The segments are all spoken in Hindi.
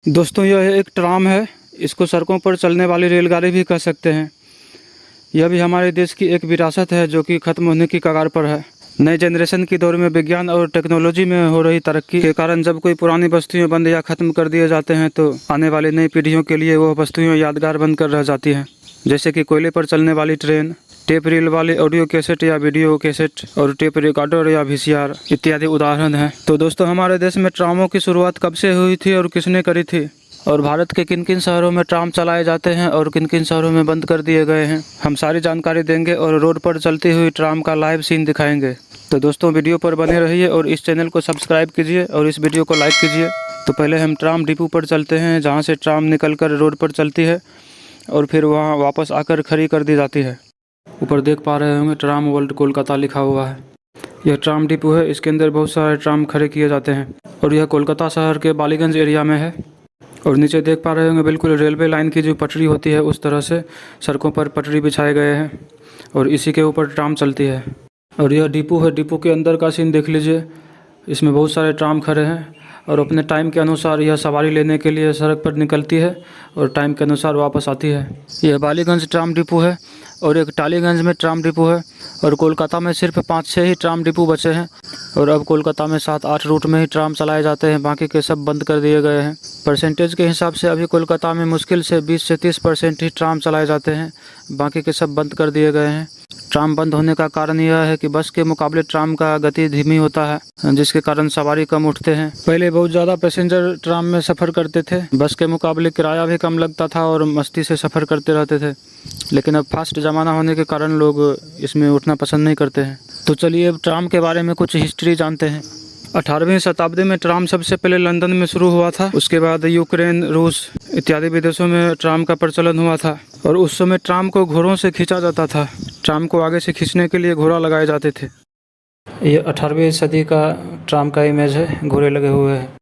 दोस्तों यह एक ट्राम है। इसको सड़कों पर चलने वाली रेलगाड़ी भी कह सकते हैं। यह भी हमारे देश की एक विरासत है जो कि ख़त्म होने की कगार पर है। नए जनरेशन की दौर में विज्ञान और टेक्नोलॉजी में हो रही तरक्की के कारण जब कोई पुरानी वस्तुएं बंद या ख़त्म कर दिए जाते हैं तो आने वाली नई पीढ़ियों के लिए वह वस्तुएं यादगार बनकर रह जाती हैं। जैसे कि कोयले पर चलने वाली ट्रेन, टेप रील वाले ऑडियो कैसेट या वीडियो कैसेट और टेप रिकॉर्डर या वीसीआर इत्यादि उदाहरण हैं। तो दोस्तों हमारे देश में ट्रामों की शुरुआत कब से हुई थी और किसने करी थी, और भारत के किन किन शहरों में ट्राम चलाए जाते हैं और किन किन शहरों में बंद कर दिए गए हैं, हम सारी जानकारी देंगे और रोड पर चलती हुई ट्राम का लाइव सीन दिखाएंगे। तो दोस्तों वीडियो पर बने रहिए और इस चैनल को सब्सक्राइब कीजिए और इस वीडियो को लाइक कीजिए। तो पहले हम ट्राम डिपो पर चलते हैं जहाँ से ट्राम निकल कर रोड पर चलती है और फिर वहाँ वापस आकर खड़ी कर दी जाती है। ऊपर देख पा रहे होंगे ट्राम वर्ल्ड कोलकाता लिखा हुआ है। यह ट्राम डिपो है। इसके अंदर बहुत सारे ट्राम खड़े किए जाते हैं और यह कोलकाता शहर के बालीगंज एरिया में है। और नीचे देख पा रहे होंगे बिल्कुल रेलवे लाइन की जो पटरी होती है उस तरह से सड़कों पर पटरी बिछाए गए हैं और इसी के ऊपर ट्राम चलती है। और यह डिपो है। डिपो के अंदर का सीन देख लीजिए। इसमें बहुत सारे ट्राम खड़े हैं और अपने टाइम के अनुसार यह सवारी लेने के लिए सड़क पर निकलती है और टाइम के अनुसार वापस आती है। यह बालीगंज ट्राम डिपो है और एक टालीगंज में ट्राम डिपो है और कोलकाता में सिर्फ 5-6 ही ट्राम डिपो बचे हैं और अब कोलकाता में 7-8 रूट में ही ट्राम चलाए जाते हैं। बाकी के सब बंद कर दिए गए हैं। परसेंटेज के हिसाब से अभी कोलकाता में मुश्किल से 20 से 30% ही ट्राम चलाए जाते हैं। बाकी के सब बंद कर दिए गए हैं। ट्राम बंद होने का कारण यह है कि बस के मुकाबले ट्राम का गति धीमी होता है जिसके कारण सवारी कम उठते हैं। पहले बहुत ज़्यादा पैसेंजर ट्राम में सफ़र करते थे। बस के मुकाबले किराया भी कम लगता था और मस्ती से सफ़र करते रहते थे। लेकिन अब फास्ट ज़माना होने के कारण लोग इसमें उठना पसंद नहीं करते हैं। तो चलिए अब ट्राम के बारे में कुछ हिस्ट्री जानते हैं। 18वीं शताब्दी में ट्राम सबसे पहले लंदन में शुरू हुआ था। उसके बाद यूक्रेन, रूस इत्यादि विदेशों में ट्राम का प्रचलन हुआ था और उस समय ट्राम को घोड़ों से खींचा जाता था। ट्राम को आगे से खींचने के लिए घोड़ा लगाए जाते थे। ये 18वीं सदी का ट्राम का इमेज है। घोड़े लगे हुए हैं।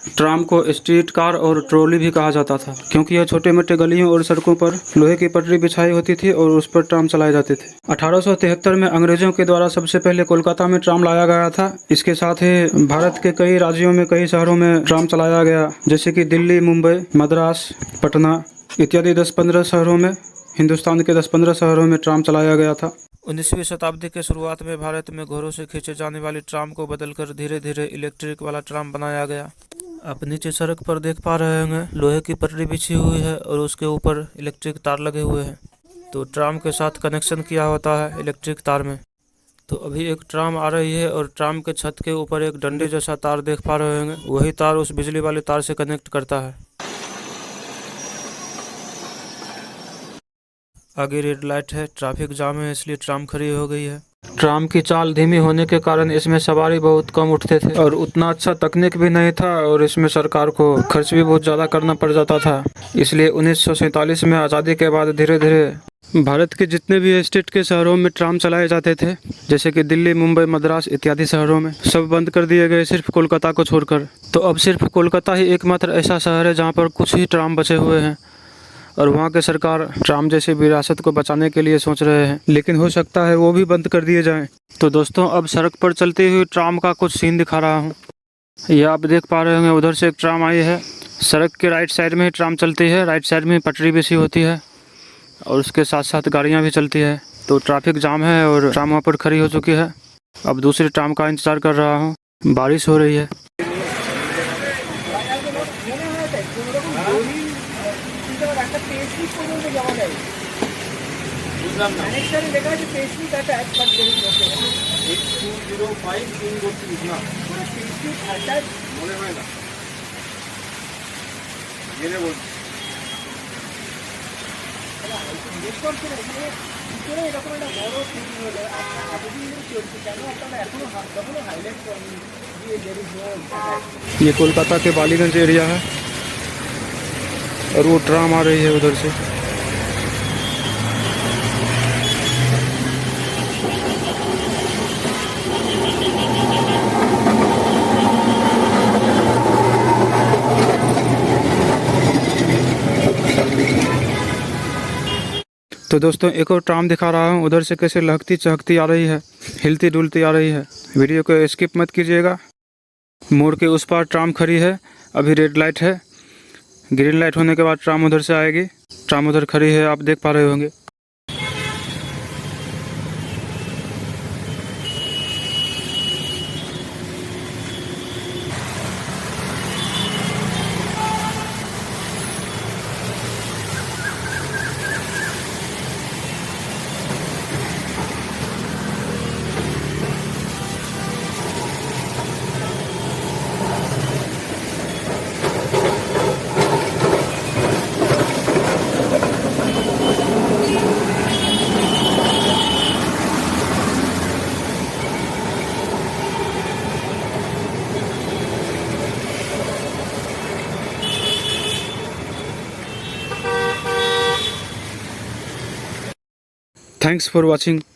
ट्राम को स्ट्रीट कार और ट्रॉली भी कहा जाता था क्योंकि यह छोटे मोटे गलियों और सड़कों पर लोहे की पटरी बिछाई होती थी और उस पर ट्राम चलाए जाते थे। 1873 में अंग्रेजों के द्वारा सबसे पहले कोलकाता में ट्राम लाया गया था। इसके साथ ही भारत के कई राज्यों में कई शहरों में ट्राम चलाया गया, जैसे कि दिल्ली, मुंबई, मद्रास, पटना इत्यादि 10-15 शहरों में, हिंदुस्तान के 10-15 शहरों में ट्राम चलाया गया था। 19वीं शताब्दी के शुरुआत में भारत में घोड़ों से खींचे जाने वाली ट्राम को बदलकर धीरे धीरे इलेक्ट्रिक वाला ट्राम बनाया गया। आप नीचे सड़क पर देख पा रहे होंगे लोहे की पटरी बिछी हुई है और उसके ऊपर इलेक्ट्रिक तार लगे हुए हैं। तो ट्राम के साथ कनेक्शन किया होता है इलेक्ट्रिक तार में। तो अभी एक ट्राम आ रही है और ट्राम के छत के ऊपर एक डंडे जैसा तार देख पा रहे होंगे। वही तार उस बिजली वाले तार से कनेक्ट करता है। आगे रेड लाइट है, ट्रैफिक जाम है, इसलिए ट्राम खड़ी हो गई है। ट्राम की चाल धीमी होने के कारण इसमें सवारी बहुत कम उठते थे और उतना अच्छा तकनीक भी नहीं था और इसमें सरकार को खर्च भी बहुत ज़्यादा करना पड़ जाता था। इसलिए 1947 में आज़ादी के बाद धीरे धीरे भारत के जितने भी स्टेट के शहरों में ट्राम चलाए जाते थे, जैसे कि दिल्ली, मुंबई, मद्रास इत्यादि शहरों में, सब बंद कर दिए गए सिर्फ कोलकाता को छोड़कर। तो अब सिर्फ कोलकाता ही एकमात्र ऐसा शहर है जहाँ पर कुछ ही ट्राम बचे हुए हैं और वहाँ के सरकार ट्राम जैसी विरासत को बचाने के लिए सोच रहे हैं, लेकिन हो सकता है वो भी बंद कर दिए जाएं। तो दोस्तों अब सड़क पर चलती हुई ट्राम का कुछ सीन दिखा रहा हूँ। ये आप देख पा रहे होंगे उधर से एक ट्राम आई है। सड़क के राइट साइड में ही ट्राम चलती है। राइट साइड में पटरी बिछी होती है और उसके साथ साथ गाड़ियाँ भी चलती है। तो ट्रैफिक जाम है और ट्राम वहाँ पर खड़ी हो चुकी है। अब दूसरी ट्राम का इंतज़ार कर रहा हूँ। बारिश हो रही है। ये कोलकाता के बालीगंज एरिया है और वो ट्राम आ रही है उधर से। तो दोस्तों एक और ट्राम दिखा रहा हूँ। उधर से कैसे लहकती चहकती आ रही है, हिलती डुलती आ रही है। वीडियो को स्किप मत कीजिएगा। मोड़ के उस पार ट्राम खड़ी है। अभी रेड लाइट है ग्रीन लाइट होने के बाद ट्राम उधर से आएगी। ट्राम उधर खड़ी है, आप देख पा रहे होंगे। Thanks for watching.